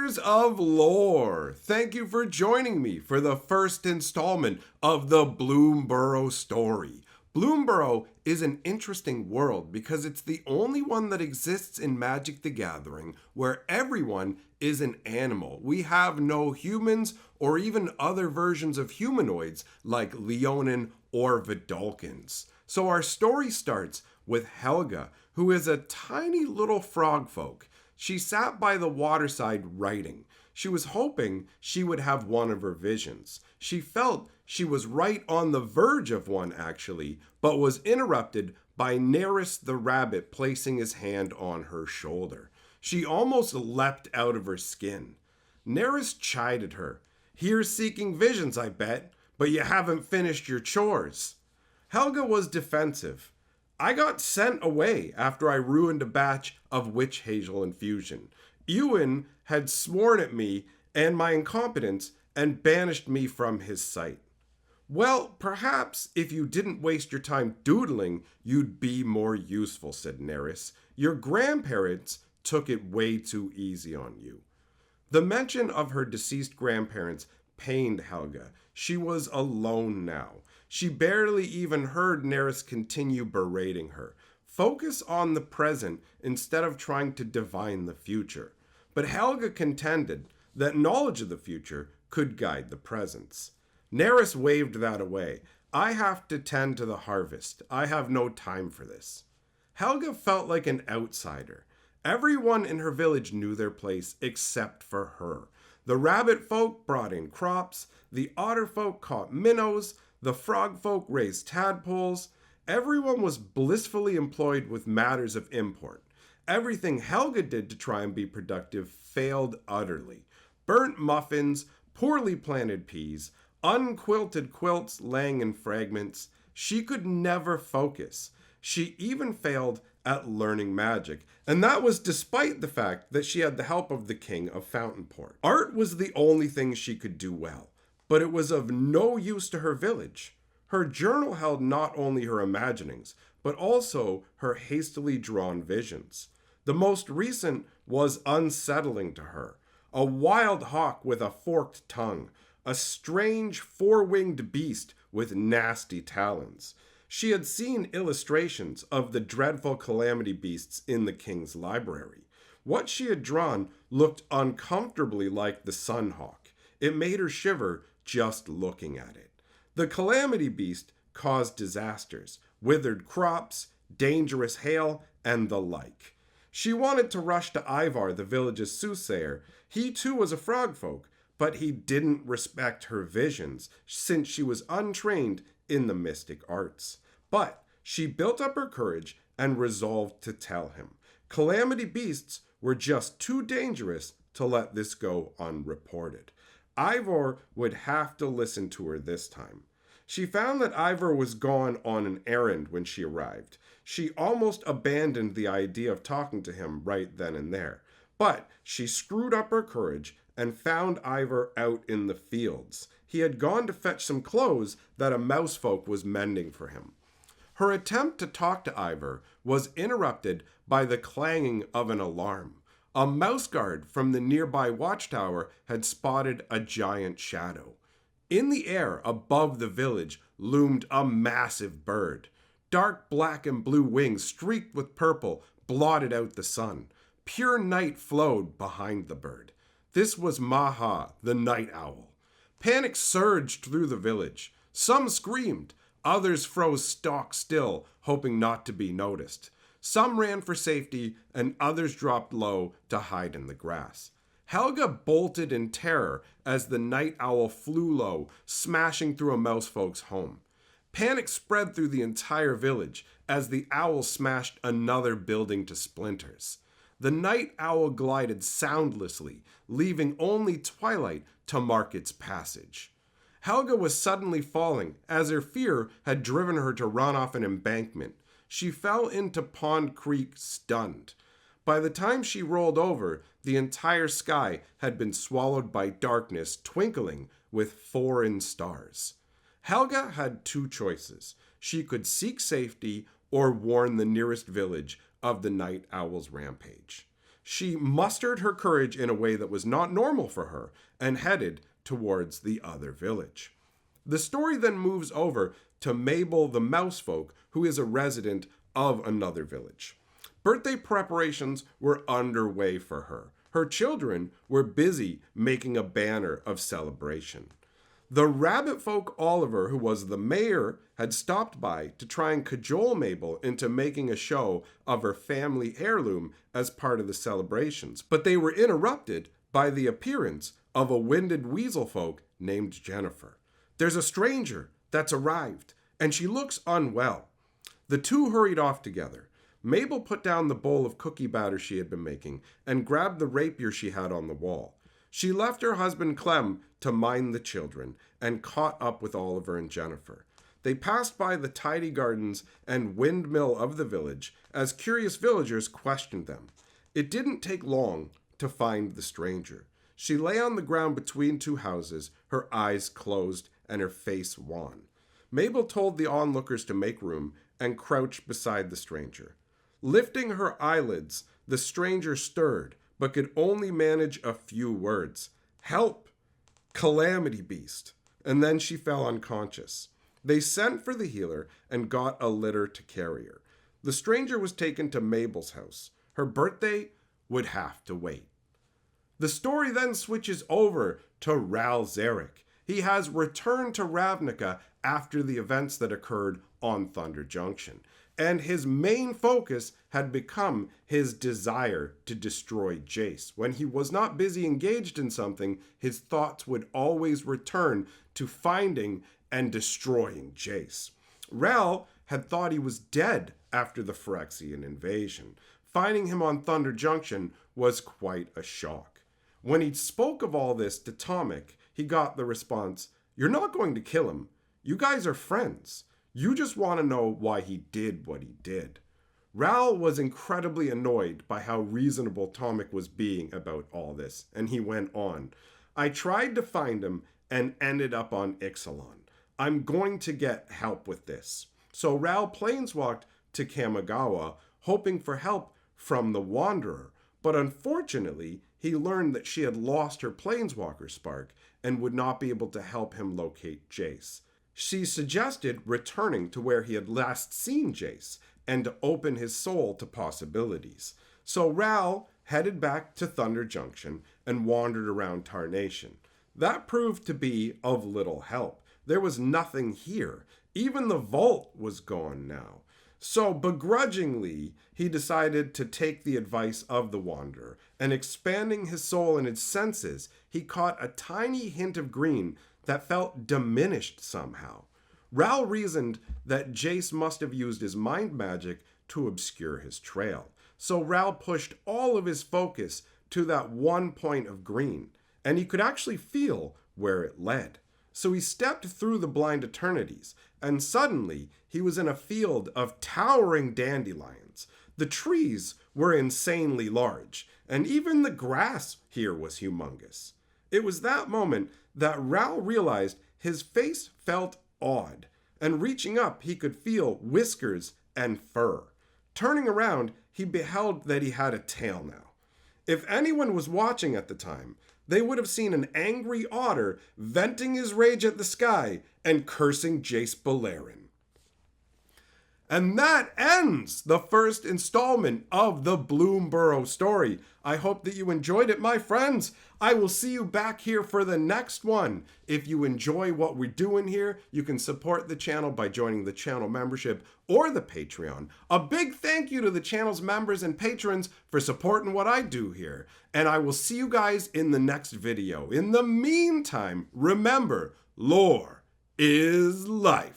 Creators of lore, thank you for joining me for the first installment of the Bloomburrow story. Bloomburrow is an interesting world because it's the only one that exists in Magic the Gathering where everyone is an animal. We have no humans or even other versions of humanoids like Leonin or Vidalkins. So our story starts with Helga, who is a tiny little frog folk. She sat by the waterside writing. She was hoping she would have one of her visions. She felt she was right on the verge of one, actually, but was interrupted by Neris the rabbit placing his hand on her shoulder. She almost leapt out of her skin. Neris chided her. "Here seeking visions, I bet, but you haven't finished your chores." Helga was defensive. "I got sent away after I ruined a batch of witch hazel infusion. Ewan had sworn at me and my incompetence and banished me from his sight." "Well, perhaps if you didn't waste your time doodling, you'd be more useful," said Neris. "Your grandparents took it way too easy on you." The mention of her deceased grandparents pained Helga. She was alone now. She barely even heard Neris continue berating her. Focus on the present instead of trying to divine the future. But Helga contended that knowledge of the future could guide the presents. Neris waved that away. "I have to tend to the harvest. I have no time for this." Helga felt like an outsider. Everyone in her village knew their place except for her. The rabbit folk brought in crops, the otter folk caught minnows, the frog folk raised tadpoles. Everyone was blissfully employed with matters of import. Everything Helga did to try and be productive failed utterly. Burnt muffins, poorly planted peas, unquilted quilts laying in fragments. She could never focus. She even failed at learning magic, and that was despite the fact that she had the help of the king of Fountainport. Art was the only thing she could do well, but it was of no use to her village. Her journal held not only her imaginings, but also her hastily drawn visions. The most recent was unsettling to her. A wild hawk with a forked tongue, a strange four-winged beast with nasty talons. She had seen illustrations of the dreadful calamity beasts in the king's library. What she had drawn looked uncomfortably like the sunhawk. It made her shiver just looking at it. The calamity beast caused disasters, withered crops, dangerous hail, and the like. She wanted to rush to Ivar, the village's soothsayer. He too was a frog folk, but he didn't respect her visions since she was untrained in the mystic arts. But she built up her courage and resolved to tell him. Calamity beasts were just too dangerous to let this go unreported. Ivar would have to listen to her this time. She found that Ivar was gone on an errand when she arrived. She almost abandoned the idea of talking to him right then and there. But she screwed up her courage and found Ivar out in the fields. He had gone to fetch some clothes that a mouse folk was mending for him. Her attempt to talk to Ivar was interrupted by the clanging of an alarm. A mouse guard from the nearby watchtower had spotted a giant shadow. In the air above the village loomed a massive bird. Dark black and blue wings streaked with purple blotted out the sun. Pure night flowed behind the bird. This was Maha, the night owl. Panic surged through the village. Some screamed. Others froze stock still, hoping not to be noticed. Some ran for safety, and others dropped low to hide in the grass. Helga bolted in terror as the night owl flew low, smashing through a mousefolk's home. Panic spread through the entire village as the owl smashed another building to splinters. The night owl glided soundlessly, leaving only twilight to mark its passage. Helga was suddenly falling, as her fear had driven her to run off an embankment. She fell into Pond Creek stunned. By the time she rolled over, the entire sky had been swallowed by darkness twinkling with foreign stars. Helga had two choices. She could seek safety or warn the nearest village of the night owl's rampage. she mustered her courage in a way that was not normal for her and headed towards the other village. The story then moves over to Mabel the Mousefolk, who is a resident of another village. Birthday preparations were underway for her. Her children were busy making a banner of celebration. The rabbit folk Oliver, who was the mayor, had stopped by to try and cajole Mabel into making a show of her family heirloom as part of the celebrations, but they were interrupted by the appearance of a winded weasel folk named Jennifer. There's a stranger that's arrived, and she looks unwell. The two hurried off together. Mabel put down the bowl of cookie batter she had been making and grabbed the rapier she had on the wall. She left her husband Clem to mind the children and caught up with Oliver and Jennifer. They passed by the tidy gardens and windmill of the village as curious villagers questioned them. It didn't take long to find the stranger. She lay on the ground between two houses, her eyes closed and her face wan. Mabel told the onlookers to make room and crouched beside the stranger. Lifting her eyelids, the stranger stirred, but could only manage a few words. "Help! Calamity beast!" And then she fell unconscious. They sent for the healer and got a litter to carry her. The stranger was taken to Mabel's house. Her birthday would have to wait. The story then switches over to Ral Zarek. He has returned to Ravnica after the events that occurred on Thunder Junction, and his main focus had become his desire to destroy Jace. When he was not busy engaged in something, his thoughts would always return to finding and destroying Jace. Ral had thought he was dead after the Phyrexian invasion. Finding him on Thunder Junction was quite a shock. When he spoke of all this to Tomek, he got the response, "You're not going to kill him. You guys are friends. You just want to know why he did what he did." Ral was incredibly annoyed by how reasonable Tomek was being about all this, and he went on, "I tried to find him and ended up on Ixalan. I'm going to get help with this." So Ral planeswalked to Kamigawa, hoping for help from the Wanderer, but unfortunately, he learned that she had lost her planeswalker spark and would not be able to help him locate Jace. She suggested returning to where he had last seen Jace and to open his soul to possibilities. So Ral headed back to Thunder Junction and wandered around Tarnation. That proved to be of little help. There was nothing here. Even the vault was gone now. So begrudgingly, he decided to take the advice of the Wanderer, and expanding his soul and his senses, he caught a tiny hint of green that felt diminished somehow. Ral reasoned that Jace must have used his mind magic to obscure his trail. So Ral pushed all of his focus to that one point of green, and he could actually feel where it led. So he stepped through the blind eternities, and suddenly he was in a field of towering dandelions. The trees were insanely large, and even the grass here was humongous. It was that moment that Ral realized his face felt odd, and reaching up he could feel whiskers and fur. Turning around, he beheld that he had a tail now. If anyone was watching at the time, they would have seen an angry otter venting his rage at the sky and cursing Jace Beleren. And that ends the first installment of the Bloomburrow story. I hope that you enjoyed it, my friends. I will see you back here for the next one. If you enjoy what we're doing here, you can support the channel by joining the channel membership or the Patreon. A big thank you to the channel's members and patrons for supporting what I do here. And I will see you guys in the next video. In the meantime, remember, lore is life.